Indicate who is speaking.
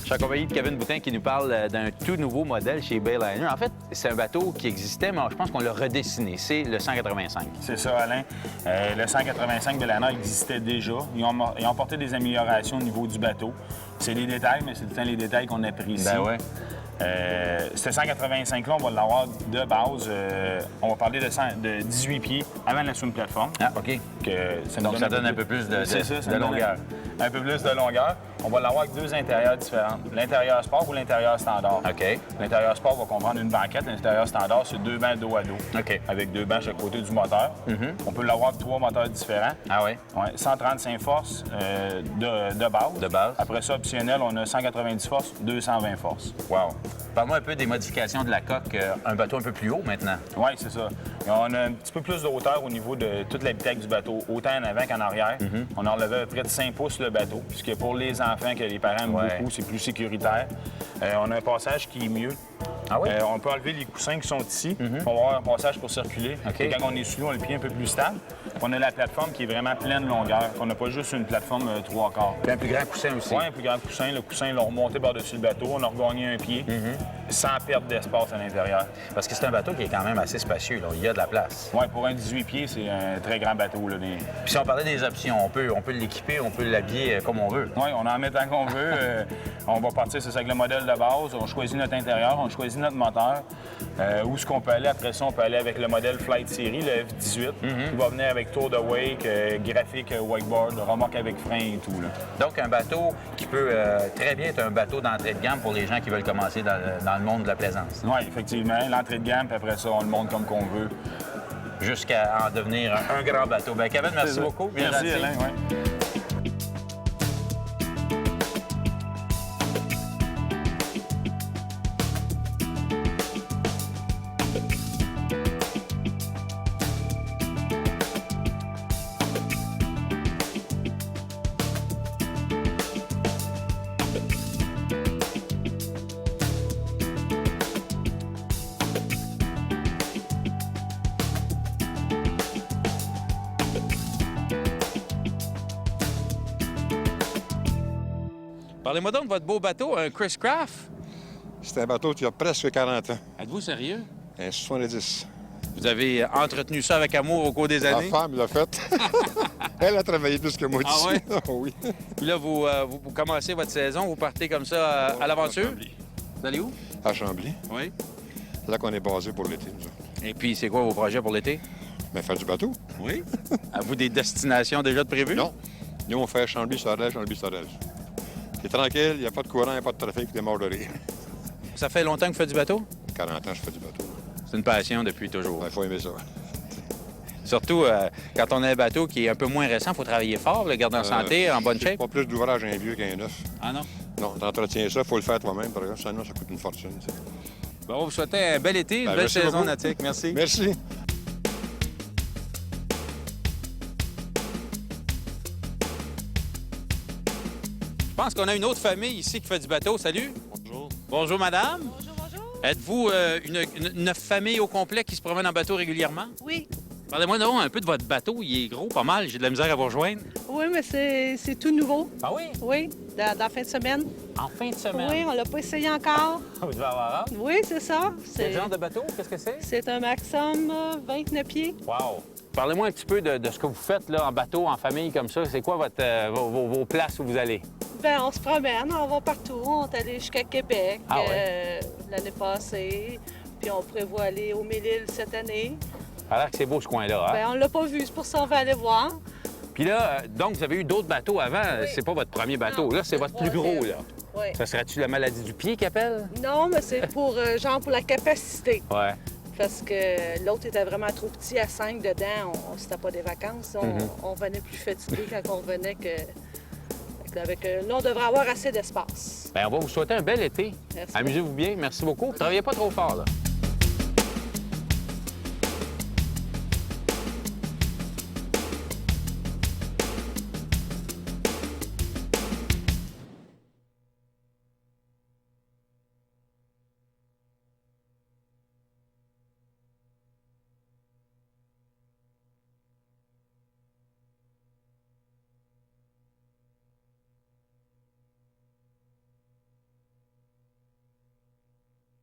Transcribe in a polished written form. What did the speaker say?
Speaker 1: Je suis accompagné de Kevin Boutin qui nous parle d'un tout nouveau modèle chez Bayliner. En fait, c'est un bateau qui existait, mais je pense qu'on l'a redessiné. C'est le 185.
Speaker 2: C'est ça, Alain. Le 185 Bayliner existait déjà. Ils ont porté des améliorations au niveau du bateau. C'est les détails, mais c'est tout le temps les détails qu'on apprécie.
Speaker 1: Ben ouais.
Speaker 2: Ce 185-là, on va l'avoir de base. On va parler de 18 pieds avant la swim plateforme.
Speaker 1: Ah, OK. Donc, ça donne un peu plus de longueur.
Speaker 2: Un peu plus de longueur. On va l'avoir avec deux intérieurs différents. L'intérieur sport ou l'intérieur standard.
Speaker 1: OK.
Speaker 2: L'intérieur sport va comprendre une banquette. L'intérieur standard, c'est deux bancs dos à dos.
Speaker 1: OK.
Speaker 2: Avec deux bancs à chaque côté du moteur. On peut l'avoir avec trois moteurs différents.
Speaker 1: Ah oui?
Speaker 2: Ouais, 135 forces de base.
Speaker 1: De base.
Speaker 2: Après ça, optionnel, on a 190 forces, 220 forces.
Speaker 1: Wow. Parle-moi un peu des modifications de la coque. Un bateau un peu plus haut maintenant.
Speaker 2: Oui, c'est ça. On a un petit peu plus de hauteur au niveau de toute l'habitacle du bateau, autant en avant qu'en arrière. On a enlevé à près de 5 pouces le bateau, puisque pour les enfants que les parents aiment beaucoup, c'est plus sécuritaire. On a un passage qui est mieux.
Speaker 1: Ah oui?
Speaker 2: On peut enlever les coussins qui sont ici. On va avoir un passage pour circuler.
Speaker 1: OK.
Speaker 2: Et quand on est sous l'eau, on a le pied un peu plus stable. On a la plateforme qui est vraiment pleine longueur. On n'a pas juste une plateforme 3/4.
Speaker 1: Puis un plus grand coussin aussi.
Speaker 2: Oui, un plus grand coussin. Le coussin, l'a remonté par-dessus le bateau. On a regagné un pied sans perte d'espace à l'intérieur.
Speaker 1: Parce que c'est un bateau qui est quand même assez spacieux. Là. Il y a de la place.
Speaker 2: Oui, pour un 18 pieds, c'est un très grand bateau. Là.
Speaker 1: Puis si on parlait des options, on peut l'équiper, on peut l'habiller comme on veut.
Speaker 2: Oui, on en met tant qu'on veut. On va partir, c'est ça, avec le modèle de base. On choisit notre intérieur, on choisit notre moteur. Où est-ce qu'on peut aller? Après ça, on peut aller avec le modèle Flight Series, le F18, qui va venir avec tour de wake, graphique wakeboard, remorque avec frein et tout. Là.
Speaker 1: Donc, un bateau qui peut très bien être un bateau d'entrée de gamme pour les gens qui veulent commencer dans le monde de la plaisance.
Speaker 2: Oui, effectivement. L'entrée de gamme, puis après ça, on le monte comme qu'on veut.
Speaker 1: Jusqu'à en devenir un grand bateau. Bien, Kevin, merci beaucoup. Bien
Speaker 2: Merci,
Speaker 1: gentil.
Speaker 2: Alain. Ouais.
Speaker 1: Parlez-moi donc de votre beau bateau, un Chris Craft.
Speaker 3: C'est un bateau qui a presque 40 ans.
Speaker 1: Êtes-vous sérieux?
Speaker 3: Un 70.
Speaker 1: Vous avez entretenu ça avec amour au cours des
Speaker 3: La
Speaker 1: années?
Speaker 3: femme l'a fait. Elle a travaillé plus que moi
Speaker 1: Ah
Speaker 3: dessus.
Speaker 1: ouais?
Speaker 3: Oui.
Speaker 1: Puis là, vous commencez votre saison, vous partez comme ça à l'aventure? Vous allez où?
Speaker 3: À Chambly.
Speaker 1: Oui.
Speaker 3: C'est là qu'on est basé pour l'été, nous autres.
Speaker 1: Et puis, c'est quoi vos projets pour l'été?
Speaker 3: Mais faire du bateau?
Speaker 1: Oui. Avez-vous des destinations déjà de prévues?
Speaker 3: Non. Nous, on fait Chambly-Sorel, Chambly-Sorel. C'est tranquille, il n'y a pas de courant, il n'y a pas de trafic, il est mort de rire.
Speaker 1: Ça fait longtemps que vous faites du bateau?
Speaker 3: 40 ans, je fais du bateau.
Speaker 1: C'est une passion depuis toujours.
Speaker 3: Il faut aimer ça.
Speaker 1: Surtout quand on a un bateau qui est un peu moins récent, il faut travailler fort, le garder en santé, en bonne shape.
Speaker 3: Pas plus d'ouvrage un vieux qu'un neuf.
Speaker 1: Ah non?
Speaker 3: Non, t'entretiens ça, il faut le faire toi-même, par exemple, sinon ça coûte une fortune. Tu sais.
Speaker 1: Bon, on va vous souhaiter un bel été, une belle
Speaker 3: merci
Speaker 1: saison
Speaker 3: beaucoup.
Speaker 1: nautique. Merci.
Speaker 3: Merci.
Speaker 1: Je pense qu'on a une autre famille ici qui fait du bateau. Salut.
Speaker 4: Bonjour.
Speaker 1: Bonjour, madame.
Speaker 5: Bonjour, bonjour.
Speaker 1: Êtes-vous une famille au complet qui se promène en bateau régulièrement?
Speaker 5: Oui.
Speaker 1: Parlez-moi donc un peu de votre bateau. Il est gros, pas mal. J'ai de la misère à vous rejoindre.
Speaker 5: Oui, mais c'est tout nouveau.
Speaker 1: Ah oui?
Speaker 5: Oui, dans la fin de semaine.
Speaker 1: En fin de semaine.
Speaker 5: Oui, on l'a pas essayé encore.
Speaker 1: Vous devez avoir hâte.
Speaker 5: Oui, c'est ça.
Speaker 1: Quel genre de bateau? Qu'est-ce que c'est?
Speaker 5: C'est un Maxim 29 pieds.
Speaker 1: Wow! Parlez-moi un petit peu de ce que vous faites là, en bateau, en famille comme ça. C'est quoi vos places où vous allez?
Speaker 5: Ben, on se promène, on va partout. On est allé jusqu'à Québec
Speaker 1: Ah ouais?
Speaker 5: l'année passée. Puis on prévoit aller au Mille-Îles cette année.
Speaker 1: Ça a l'air que c'est beau ce coin-là, hein?
Speaker 5: Ben, on l'a pas vu, c'est pour ça qu'on va aller voir.
Speaker 1: Puis là, donc, vous avez eu d'autres bateaux avant.
Speaker 5: Oui.
Speaker 1: C'est pas votre premier bateau.
Speaker 5: Non,
Speaker 1: Là, c'est
Speaker 5: le
Speaker 1: votre plus gros,
Speaker 5: troisième.
Speaker 1: là.
Speaker 5: Oui.
Speaker 1: Ça serait-tu la maladie du pied qu'ils appellent?
Speaker 5: Non, mais c'est pour, genre, pour la capacité.
Speaker 1: Ouais.
Speaker 5: Parce que l'autre était vraiment trop petit à 5 dedans. C'était pas des vacances. On venait plus fatigué quand on revenait que... Là, on devrait avoir assez d'espace.
Speaker 1: Bien, on va vous souhaiter un bel été.
Speaker 5: Merci.
Speaker 1: Amusez-vous bien. Merci beaucoup. Travaillez pas trop fort, là.